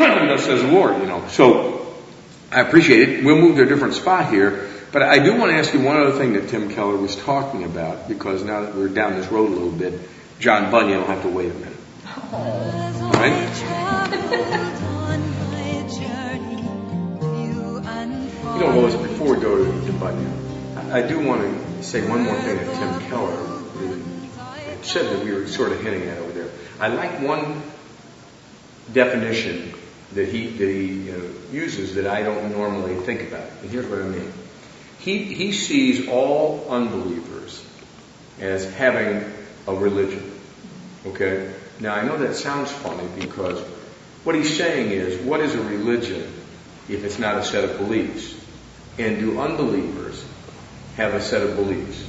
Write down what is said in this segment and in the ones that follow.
thus says the Lord, So I appreciate it. We'll move to a different spot here. But I do want to ask you one other thing that Tim Keller was talking about, because now that we're down this road a little bit, John Bunyan will have to wait a minute. All right? Lois, before we go to Bunyan, I do want to say one more thing that Tim Keller really said that we were sort of hinting at over there. I like one definition that he uses that I don't normally think about. And here's what I mean. He sees all unbelievers as having a religion. Okay? Now, I know that sounds funny, because what he's saying is, what is a religion if it's not a set of beliefs? And do unbelievers have a set of beliefs?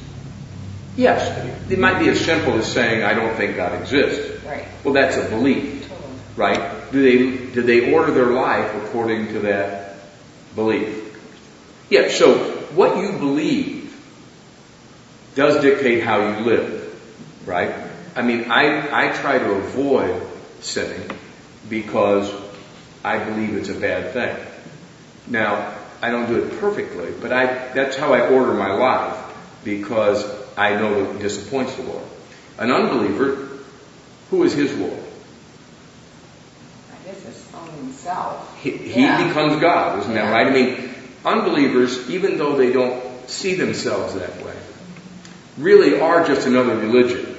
Yes. It might be as simple as saying, I don't think God exists. Right. Well, that's a belief. Totally. Right? Do they order their life according to that belief? Yeah, so what you believe does dictate how you live, right? I mean, I try to avoid sinning because I believe it's a bad thing. Now, I don't do it perfectly, but that's how I order my life, because I know it disappoints the Lord. An unbeliever, who is his Lord? I guess it's only himself. He becomes God, isn't that right? I mean, unbelievers, even though they don't see themselves that way, really are just another religion.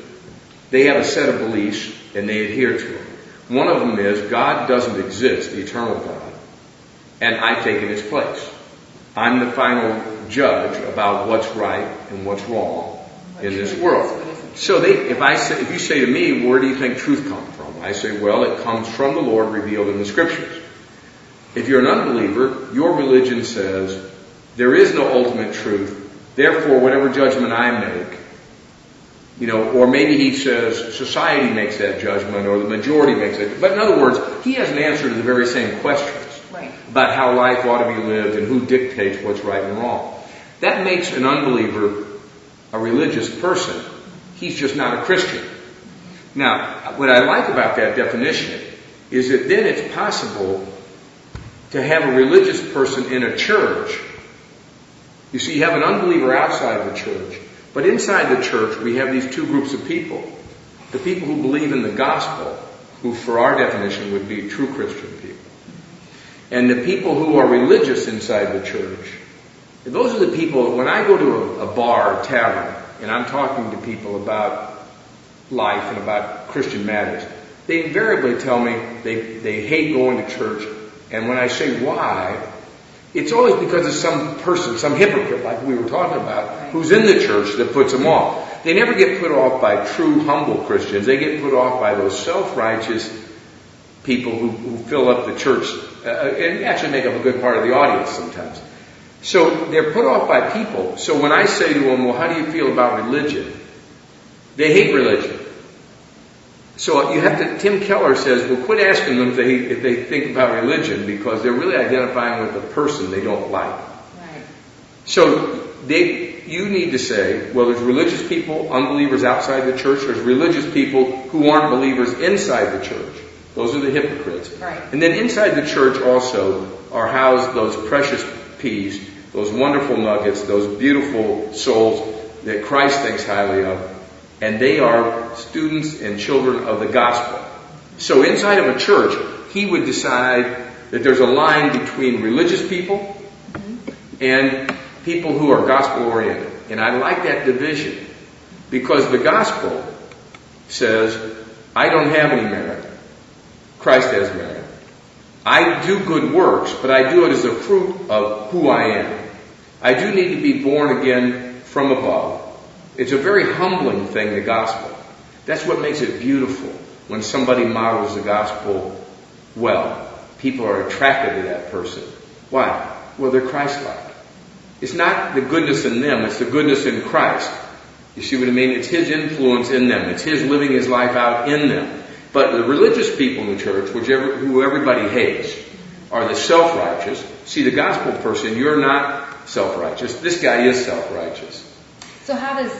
They have a set of beliefs and they adhere to them. One of them is God doesn't exist, the eternal God, and I've taken his place. I'm the final judge about what's right and what's wrong in this world. So if you say to me, where do you think truth comes from? I say, well, it comes from the Lord revealed in the Scriptures. If you're an unbeliever, your religion says, there is no ultimate truth, therefore whatever judgment I make, or maybe he says society makes that judgment or the majority makes it. But in other words, he has an answer to the very same questions about how life ought to be lived and who dictates what's right and wrong. That makes an unbeliever a religious person. He's just not a Christian. Now, what I like about that definition is that then it's possible to have a religious person in a church. You see, you have an unbeliever outside the church, but inside the church we have these two groups of people. The people who believe in the gospel, who for our definition would be true Christian people. And the people who are religious inside the church. Those are the people, when I go to a bar or tavern, and I'm talking to people about life and about Christian matters, they invariably tell me they hate going to church. And when I say why, it's always because of some person, some hypocrite like we were talking about, who's in the church that puts them off. They never get put off by true, humble Christians. They get put off by those self-righteous people who fill up the church and actually make up a good part of the audience sometimes. So they're put off by people. So when I say to them, well, how do you feel about religion? They hate religion. So Tim Keller says, well, quit asking them if they think about religion, because they're really identifying with the person they don't like. Right. So you need to say, well, there's religious people, unbelievers outside the church. There's religious people who aren't believers inside the church. Those are the hypocrites. Right. And then inside the church also are housed those precious peas, those wonderful nuggets, those beautiful souls that Christ thinks highly of. And they are students and children of the gospel. So inside of a church, he would decide that there's a line between religious people and people who are gospel-oriented. And I like that division, because the gospel says, I don't have any merit. Christ has merit. I do good works, but I do it as a fruit of who I am. I do need to be born again from above. It's a very humbling thing, the gospel. That's what makes it beautiful when somebody models the gospel well. People are attracted to that person. Why? Well, they're Christ-like. It's not the goodness in them, it's the goodness in Christ. You see what I mean? It's his influence in them. It's his living his life out in them. But the religious people in the church, who everybody hates, are the self-righteous. See, the gospel person, you're not self-righteous. This guy is self-righteous. So how does,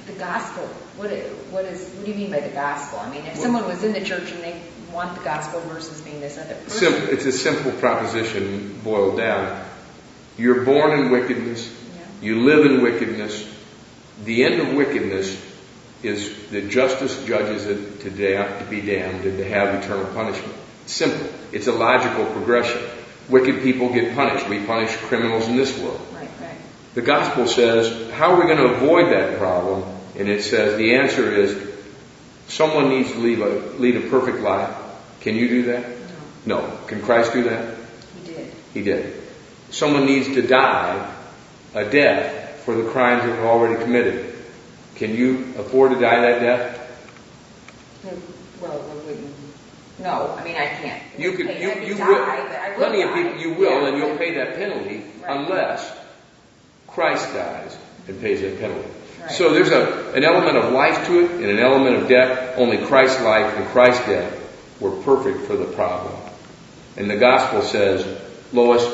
the gospel, what do you mean by the gospel? If someone was in the church and they want the gospel versus being this other person. Simple. It's a simple proposition boiled down. You're born in wickedness. Yeah. You live in wickedness. The end of wickedness is that justice judges it to be damned and to have eternal punishment. Simple. It's a logical progression. Wicked people get punished. We punish criminals in this world. Right. The gospel says, how are we going to avoid that problem? And it says the answer is, someone needs to lead a perfect life. Can you do that? No. Can Christ do that? He did. Someone needs to die a death for the crimes that were already committed. Can you afford to die that death? Well, no. I mean, I can't. You could. I You die, will. but I will Plenty of die. people. You will, Yeah. and you'll pay that penalty unless Christ dies and pays that penalty. Right. So there's an element of life to it and an element of death. Only Christ's life and Christ's death were perfect for the problem. And the gospel says, Lois,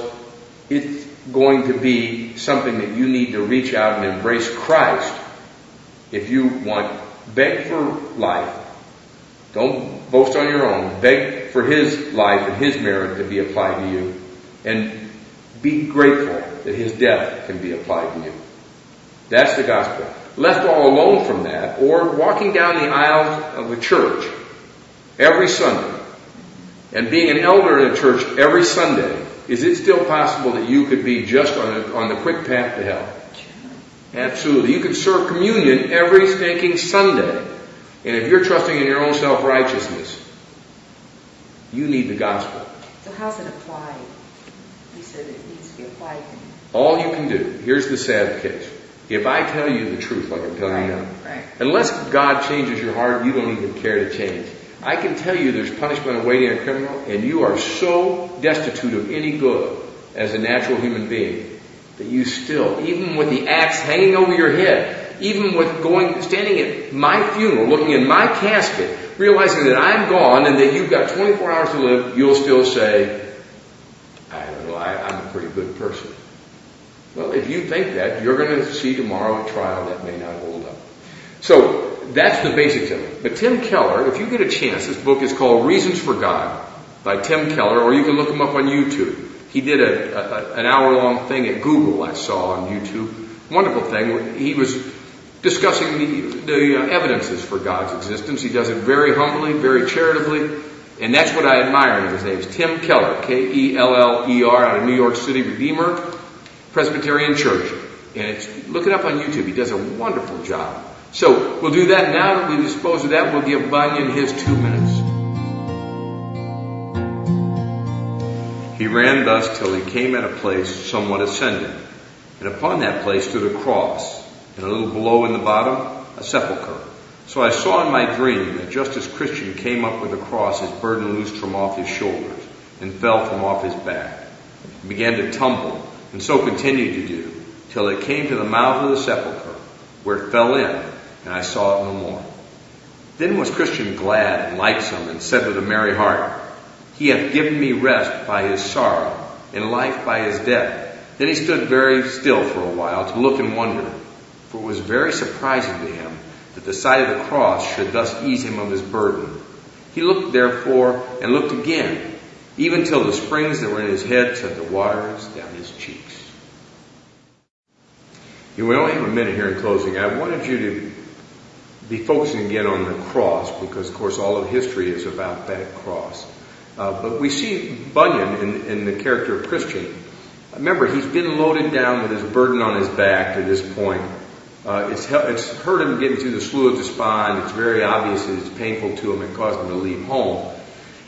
it's going to be something that you need to reach out and embrace Christ if you want. Beg for life. Don't boast on your own. Beg for His life and His merit to be applied to you. And be grateful that His death can be applied to you. That's the gospel. Left all alone from that, or walking down the aisles of the church every Sunday, and being an elder in a church every Sunday, is it still possible that you could be just on the quick path to hell? Absolutely. You could serve communion every stinking Sunday. And if you're trusting in your own self-righteousness, you need the gospel. So how's it applied? You said it needs to be applied. All you can do, here's the sad case. If I tell you the truth like I'm telling you now, unless God changes your heart, you don't even care to change. I can tell you there's punishment awaiting a criminal, and you are so destitute of any good as a natural human being that you still, even with the axe hanging over your head, even with standing at my funeral, looking in my casket, realizing that I'm gone and that you've got 24 hours to live, you'll still say, I don't know, I'm a pretty good person. Well, if you think that, you're going to see tomorrow a trial that may not hold up. So, that's the basics of it. But Tim Keller, if you get a chance, this book is called Reasons for God by Tim Keller, or you can look him up on YouTube. He did an hour-long thing at Google I saw on YouTube. Wonderful thing. He was discussing the evidences for God's existence. He does it very humbly, very charitably, and that's what I admire in his name. It's Tim Keller, Keller, out of New York City, Redeemer Presbyterian Church. And look it up on YouTube. He does a wonderful job. So we'll do that. Now that we've disposed of that, we'll give Bunyan his 2 minutes. He ran thus till he came at a place somewhat ascending, and upon that place stood a cross, and a little below in the bottom, a sepulchre. So I saw in my dream that just as Christian came up with the cross, his burden loosed from off his shoulders, and fell from off his back. He began to tumble, and so continued to do, till it came to the mouth of the sepulchre, where it fell in, and I saw it no more. Then was Christian glad and lightsome, and said with a merry heart, He hath given me rest by his sorrow, and life by his death. Then he stood very still for a while to look and wonder, for it was very surprising to him that the sight of the cross should thus ease him of his burden. He looked therefore, and looked again, even till the springs that were in his head sent the waters down his cheeks. We only have a minute here in closing. I wanted you to be focusing again on the cross, because, of course, all of history is about that cross. But we see Bunyan in the character of Christian. Remember, he's been loaded down with his burden on his back to this point. It's hurt him getting through the slough of despond. It's very obvious that it's painful to him. It caused him to leave home.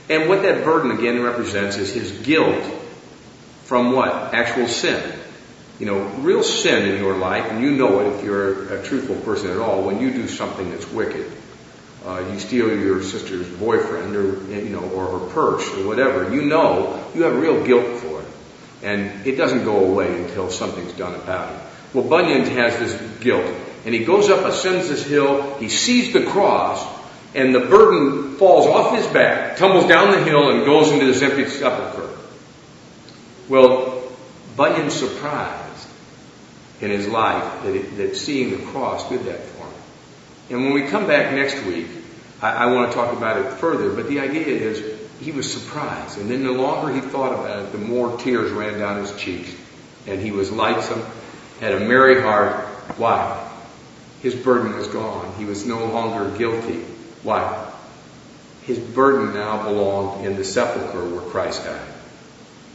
And what that burden again represents is his guilt from what? Actual sin. You know, real sin in your life, and you know it if you're a truthful person at all, when you do something that's wicked. You steal your sister's boyfriend, or her purse, or whatever. You know you have real guilt for it, and it doesn't go away until something's done about it. Well, Bunyan has this guilt, and he goes up, ascends this hill. He sees the cross, and the burden falls off his back, tumbles down the hill, and goes into this empty sepulchre. Well, Bunyan's surprised in his life that seeing the cross did that for him. And when we come back next week, I want to talk about it further, but the idea is he was surprised. And then the longer he thought about it, the more tears ran down his cheeks. And he was lightsome, had a merry heart. Why? His burden was gone. He was no longer guilty. Why? His burden now belonged in the sepulcher where Christ died.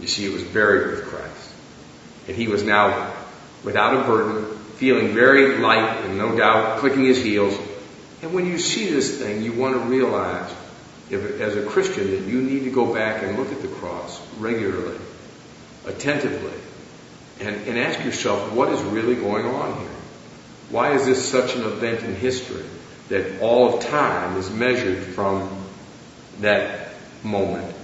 You see, it was buried with Christ. And he was now without a burden, feeling very light and no doubt clicking his heels. And when you see this thing, you want to realize, as a Christian, that you need to go back and look at the cross regularly, attentively, and ask yourself, what is really going on here? Why is this such an event in history that all of time is measured from that moment?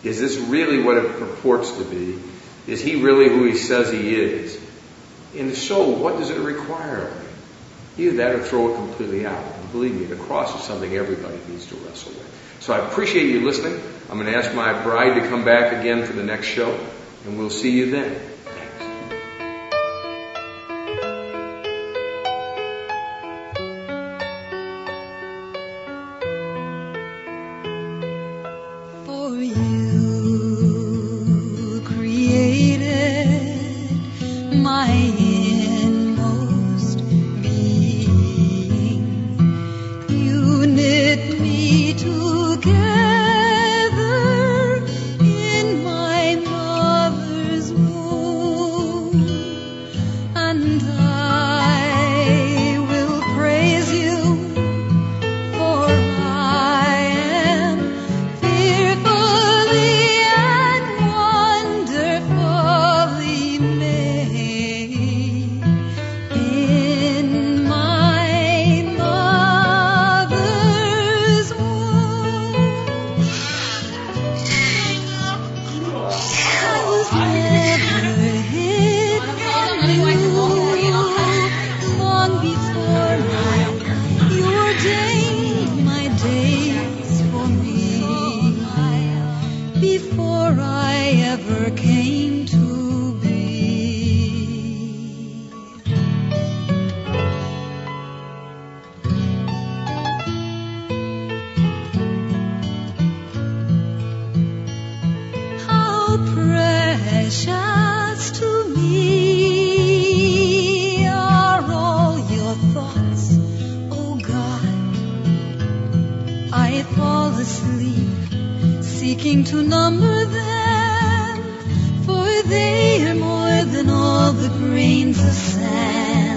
Is this really what it purports to be? Is he really who he says he is? And if so, what does it require of me? Either that or throw it completely out. And believe me, the cross is something everybody needs to wrestle with. So I appreciate you listening. I'm going to ask my bride to come back again for the next show, and we'll see you then. For you created my inmost being. You knit me together in my mother's womb, and I will praise you, for I am fearfully and wonderfully made in my mother's womb. I was never hid from you long before you ordained my days for me, before I ever came to be. How precious to me are all your thoughts, oh God. I fall asleep seeking to number them, for they are more than all the grains of sand.